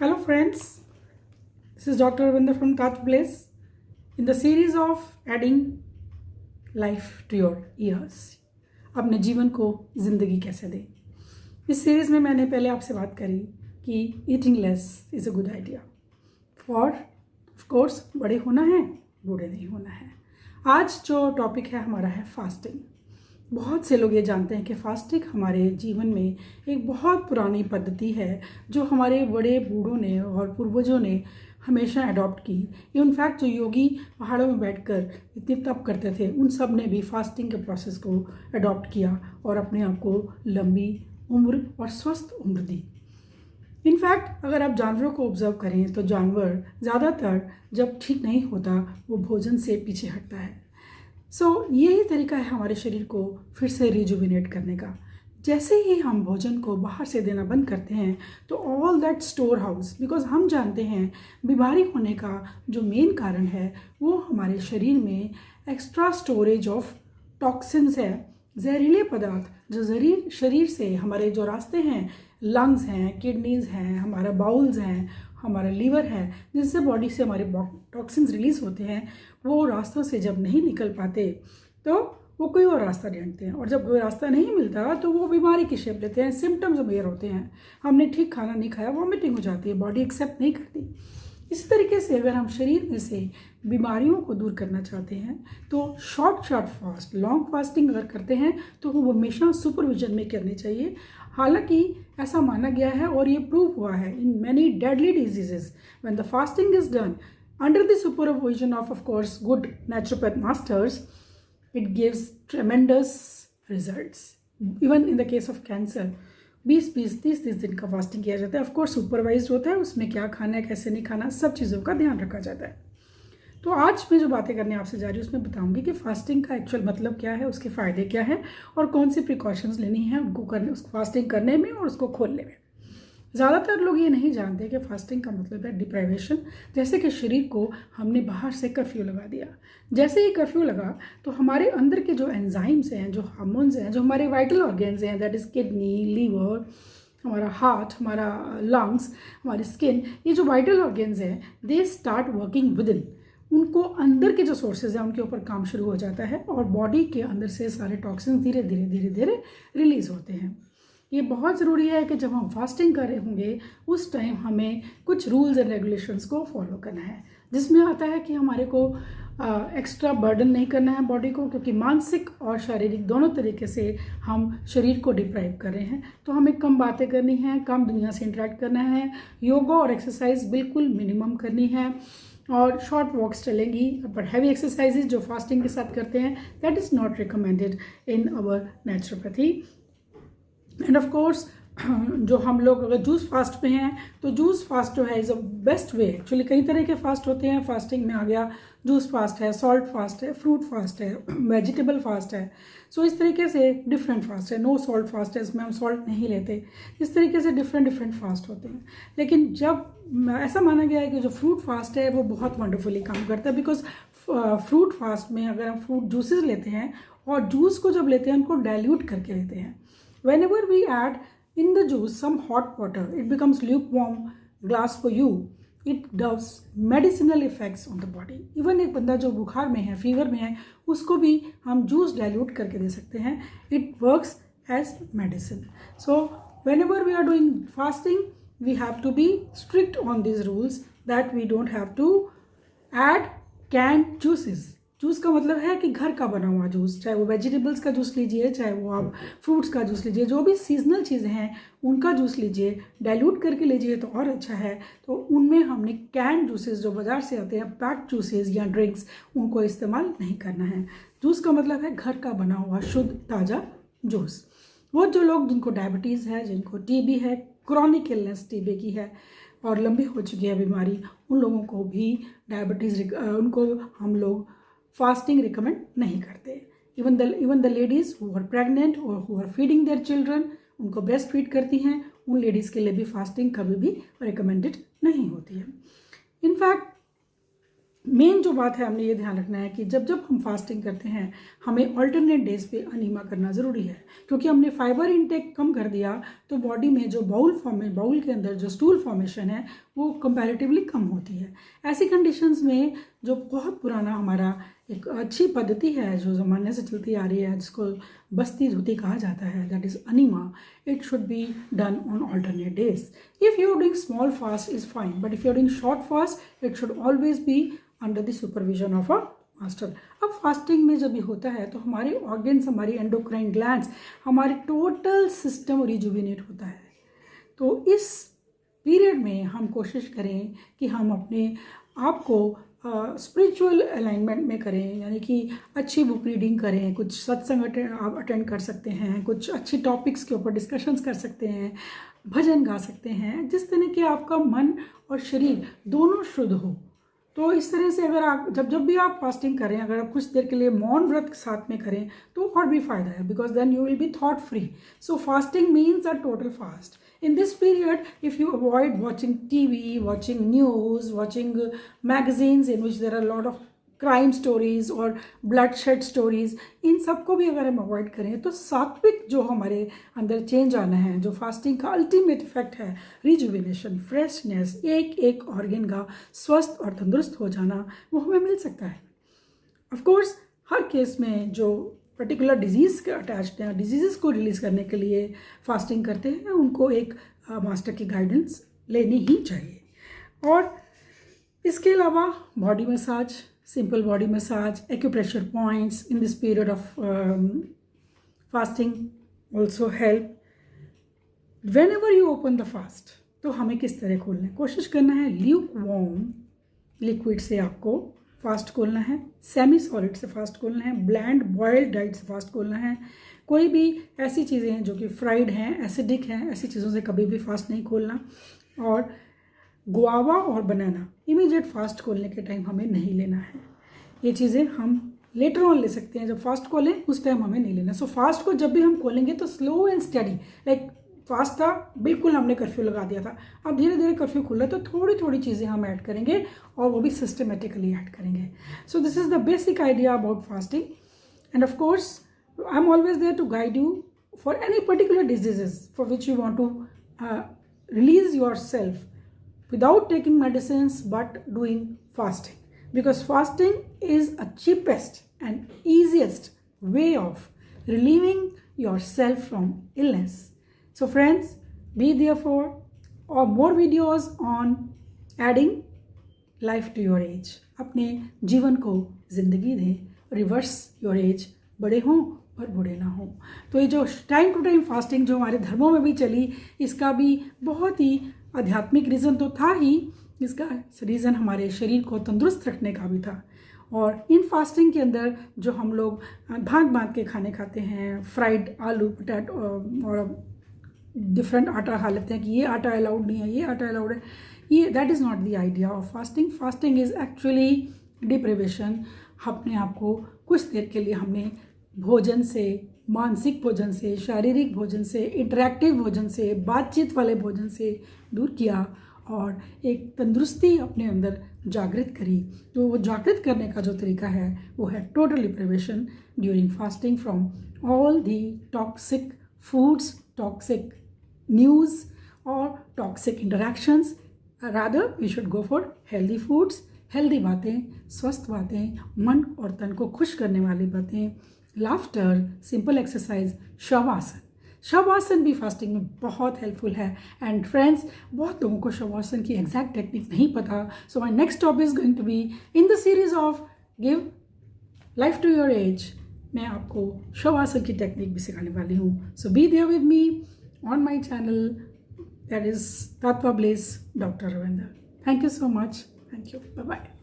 Hello friends, this is Dr. Ravinder from Tat Bliss in the series of adding life to your years. अपने जीवन को जिंदगी कैसे दें। इस सीरीज में मैंने पहले आपसे बात करी कि eating less is a good idea for of course बड़े होना है, बूढ़े नहीं होना है। आज जो टॉपिक है हमारा है फास्टिंग। बहुत से लोग ये जानते हैं कि फास्टिंग हमारे जीवन में एक बहुत पुरानी पद्धति है जो हमारे बड़े बूढ़ों ने और पूर्वजों ने हमेशा अडॉप्ट की। इनफैक्ट जो योगी पहाड़ों में बैठकर इतने तप करते थे उन सब ने भी फास्टिंग के प्रोसेस को अडॉप्ट किया और अपने आप को लंबी उम्र और स्वस्थ उम्र दी। इनफैक्ट अगर आप जानवरों को ऑब्जर्व करें तो जानवर ज़्यादातर जब ठीक नहीं होता वो भोजन से पीछे हटता है। यही तरीका है हमारे शरीर को फिर से रिजुविनेट करने का। जैसे ही हम भोजन को बाहर से देना बंद करते हैं तो all that store house, because हम जानते हैं बीमारी होने का जो मेन कारण है वो हमारे शरीर में एक्स्ट्रा स्टोरेज ऑफ टॉक्सिन्स है, जहरीले पदार्थ जो शरीर से हमारे जो रास्ते हैं, लंग्स हैं, किडनीज हैं, हमारा बाउल्स हैं, हमारा लीवर है, जिससे बॉडी से हमारे टॉक्सिन्स रिलीज होते हैं, वो रास्तों से जब नहीं निकल पाते तो वो कोई और रास्ता ढूंढते हैं और जब कोई रास्ता नहीं मिलता तो वो बीमारी की शेप लेते हैं, सिम्टम्स अवेयर होते हैं। हमने ठीक खाना नहीं खाया, वॉमिटिंग हो जाती है, बॉडी एक्सेप्ट नहीं करती। इसी तरीके से अगर हम शरीर में से बीमारियों को दूर करना चाहते हैं तो शॉर्ट फास्ट, लॉन्ग फास्टिंग अगर करते हैं तो वो हमेशा सुपरविजन में करनी चाहिए। हालांकि ऐसा माना गया है और ये प्रूव हुआ है in many deadly diseases when the fasting is done under the supervision of course good naturopath masters, it gives ट्रेमेंडस results. Even in the case of cancer 20-30 दिन का फास्टिंग किया जाता है। ऑफकोर्स सुपरवाइज्ड होता है, उसमें क्या खाना है कैसे नहीं खाना सब चीज़ों का ध्यान रखा जाता है। तो आज मैं जो बातें करने आपसे जा रही हूँ उसमें बताऊंगी कि फास्टिंग का एक्चुअल मतलब क्या है, उसके फ़ायदे क्या है और कौन सी प्रिकॉशंस लेनी है उनको करने, उस फास्टिंग करने में और उसको खोलने में। ज़्यादातर लोग ये नहीं जानते कि फास्टिंग का मतलब है डिप्राइवेशन। जैसे कि शरीर को हमने बाहर से कर्फ्यू लगा दिया, जैसे ही कर्फ्यू लगा तो हमारे अंदर के जो एंजाइम्स हैं, जो हार्मोन्स हैं, जो हमारे वाइटल ऑर्गेन्स हैं, दैट इज़ किडनी, लीवर, हमारा हार्ट, हमारा लंग्स, हमारी स्किन, ये जो वाइटल ऑर्गेन्स हैं they start working with in. उनको अंदर के जो सोर्सेज हैं उनके ऊपर काम शुरू हो जाता है और बॉडी के अंदर से सारे टॉक्सिन्स धीरे धीरे रिलीज होते हैं। ये बहुत ज़रूरी है कि जब हम फास्टिंग कर रहे होंगे उस टाइम हमें कुछ रूल्स एंड रेगुलेशंस को फॉलो करना है, जिसमें आता है कि हमारे को एक्स्ट्रा बर्डन नहीं करना है बॉडी को, क्योंकि मानसिक और शारीरिक दोनों तरीके से हम शरीर को डिप्राइव कर रहे हैं। तो हमें कम बातें करनी है, कम दुनिया से इंटरेक्ट करना है, योगा और एक्सरसाइज बिल्कुल मिनिमम करनी है और शॉर्ट वॉक्स चलेंगी। बट हैवी एक्सरसाइजेज जो फास्टिंग के साथ करते हैं that is not recommended in our naturopathy. And of course जो हम लोग अगर जूस फास्ट पे हैं तो जूस फास्ट जो है is a best way. Actually कई तरह के फास्ट होते हैं, फास्टिंग में आ गया जूस फास्ट है, सॉल्ट फास्ट है, फ्रूट फास्ट है, वेजिटेबल फास्ट है। इस तरीके से डिफरेंट फास्ट है, नो सॉल्ट फास्ट है, इसमें हम सॉल्ट नहीं लेते। इस तरीके से डिफरेंट फास्ट होते हैं। लेकिन जब ऐसा माना गया है कि जो फ्रूट फास्ट है वो बहुत वंडरफुली काम करता है, बिकॉज फ्रूट फास्ट में अगर हम फ्रूट जूसेस लेते हैं और जूस को जब लेते हैं उनको डाइल्यूट करके लेते हैं। Whenever we add in the juice some hot water, it becomes lukewarm glass for you. It does medicinal effects on the body. Even एक बंदा जो बुखार में है, फीवर में है, उसको भी हम जूस डाइल्यूट करके दे सकते हैं। It works as medicine. So whenever we are doing fasting, we have to be strict on these rules that we don't have to add canned juices. Juice का मतलब है कि घर का बना हुआ जूस, चाहे वो वेजिटेबल्स का जूस लीजिए, चाहे वो आप फ्रूट्स का जूस लीजिए, जो भी सीजनल चीज़ें हैं उनका जूस लीजिए, डाइल्यूट करके लीजिए तो और अच्छा है। तो उनमें हमने कैन जूसेस जो बाज़ार से आते हैं, पैक्ड जूसेस या ड्रिंक्स, उनको इस्तेमाल नहीं करना है। जूस का मतलब है घर का बना हुआ शुद्ध ताज़ा जूस। वो जो लोग जिनको डायबिटीज़ है, जिनको टीबी है, क्रॉनिक इलनेस टीबी की है और लंबी हो चुकी है बीमारी, उन लोगों को भी डायबिटीज़, उनको हम लोग फास्टिंग रिकमेंड नहीं करते। Even the ladies who are pregnant और who are feeding their children, उनको ब्रेस्ट फीड करती हैं, उन लेडीज़ के लिए भी फास्टिंग कभी भी रिकमेंडेड नहीं होती है। इनफैक्ट मेन जो बात है हमने ये ध्यान रखना है कि जब जब हम फास्टिंग करते हैं हमें अल्टरनेट डेज पे अनीमा करना ज़रूरी है, क्योंकि हमने फाइबर इंटेक कम कर दिया तो बॉडी में जो बाउल के अंदर जो स्टूल फॉर्मेशन है वो कंपैरेटिवली कम होती है। ऐसी कंडीशंस में जो बहुत पुराना हमारा एक अच्छी पद्धति है जो ज़माने से चलती आ रही है, जिसको बस्ती धोती कहा जाता है, that is enema, it should be done on alternate days. If you are doing small fast is fine, but if you are doing short fast it should always be under the supervision of a master. अब fasting में जब ये होता है तो हमारे organs, हमारी endocrine glands, हमारे टोटल सिस्टम रिजुविनेट होता है। तो इस पीरियड में हम कोशिश करें कि हम अपने आप को स्पिरिचुअल अलाइनमेंट में करें, यानी कि अच्छी बुक रीडिंग करें, कुछ सत्संग आप अटेंड कर सकते हैं, कुछ अच्छी टॉपिक्स के ऊपर डिस्कशंस कर सकते हैं, भजन गा सकते हैं, जिस तरह कि आपका मन और शरीर दोनों शुद्ध हो। तो इस तरह से अगर आप जब भी आप फास्टिंग करें, अगर आप कुछ देर के लिए मौन व्रत साथ में करें तो और भी फ़ायदा है, because then you will be thought free. So fasting means a total fast. In this period, if you avoid watching TV, watching news, watching magazines in which there are a lot of crime stories or bloodshed stories, इन सबको भी अगर हम avoid करें तो सात्विक जो हमारे अंदर चेंज आना है, जो फास्टिंग का अल्टीमेट इफेक्ट है, रिजुविनेशन, फ्रेशनेस, एक एक ऑर्गन का स्वस्थ और तंदुरुस्त हो जाना, वो हमें मिल सकता है। ऑफ कोर्स हर केस में जो पर्टिकुलर डिजीज़ के अटैच्ड हैं, डिजीज़ को रिलीज़ करने के लिए फास्टिंग करते हैं, उनको एक मास्टर की गाइडेंस लेनी ही चाहिए। और इसके अलावा body massage, simple body massage, acupressure points in this period of fasting also help. When ever you open the fast, तो हमें किस तरह खोलना है, कोशिश करना है ल्यूक वार्म लिक्विड से आपको फास्ट खोलना है, सेमी सॉलिड से फास्ट खोलना है, ब्लैंड बॉयल्ड डाइट से फास्ट खोलना है। कोई भी ऐसी चीज़ें हैं जो कि फ्राइड हैं, एसिडिक हैं, ऐसी चीज़ों से कभी भी फास्ट नहीं खोलना। और गुआवा और बनाना इमीडिएट फास्ट खोलने के टाइम हमें नहीं लेना है। ये चीज़ें हम लेटर ऑन ले सकते हैं, जब फास्ट खोलें उस टाइम हमें नहीं लेना। सो फास्ट को जब भी हम खोलेंगे तो slow and study, like fast था बिल्कुल हमने कर्फ्यू लगा दिया था, अब धीरे धीरे कर्फ्यू खुला तो थोड़ी थोड़ी चीज़ें हम ऐड करेंगे और वो भी सिस्टमेटिकली ऐड करेंगे। So this is the basic idea about fasting. And of course I am always there to guide you for any particular diseases for which you want to release your without taking medicines but doing fasting, because fasting is a cheapest and easiest way of relieving yourself from illness. So friends, be there for or more videos on adding life to your age. अपने जीवन को जिंदगी दें, reverse your age, बड़े हों और बूढ़े ना हों। तो ये जो टाइम टू टाइम फास्टिंग जो हमारे धर्मों में भी चली, इसका भी बहुत ही आध्यात्मिक रीज़न तो था ही, इसका रीज़न हमारे शरीर को तंदुरुस्त रखने का भी था। और इन फास्टिंग के अंदर जो हम लोग भांत भांत के खाने खाते हैं, फ्राइड आलू, पोटैटो और डिफरेंट आटा खा लेते हैं कि ये आटा अलाउड नहीं है, ये आटा अलाउड है, ये that is not the idea of fasting. Fasting is actually deprivation. अपने आप को कुछ देर के लिए हमने भोजन से, मानसिक भोजन से, शारीरिक भोजन से, इंटरैक्टिव भोजन से, बातचीत वाले भोजन से दूर किया और एक तंदुरुस्ती अपने अंदर जागृत करी। तो वो जागृत करने का जो तरीका है वो है total deprivation during fasting from all the toxic foods, toxic news और toxic interactions. Rather we should go for healthy foods, healthy बातें, स्वस्थ बातें, मन और तन को खुश करने वाली बातें, laughter, simple exercise, shavasana. Shavasana भी फास्टिंग में बहुत हेल्पफुल है। एंड फ्रेंड्स, बहुत लोगों को शवासन की एग्जैक्ट टेक्निक नहीं पता। So my next topic is going to be in the series of give life to your age. मैं आपको शवासन की टेक्निक भी सिखाने वाली हूँ। So be there with me on my channel, that is Tattva bliss doctor Ravinder. Thank you so much. Thank you. Bye bye.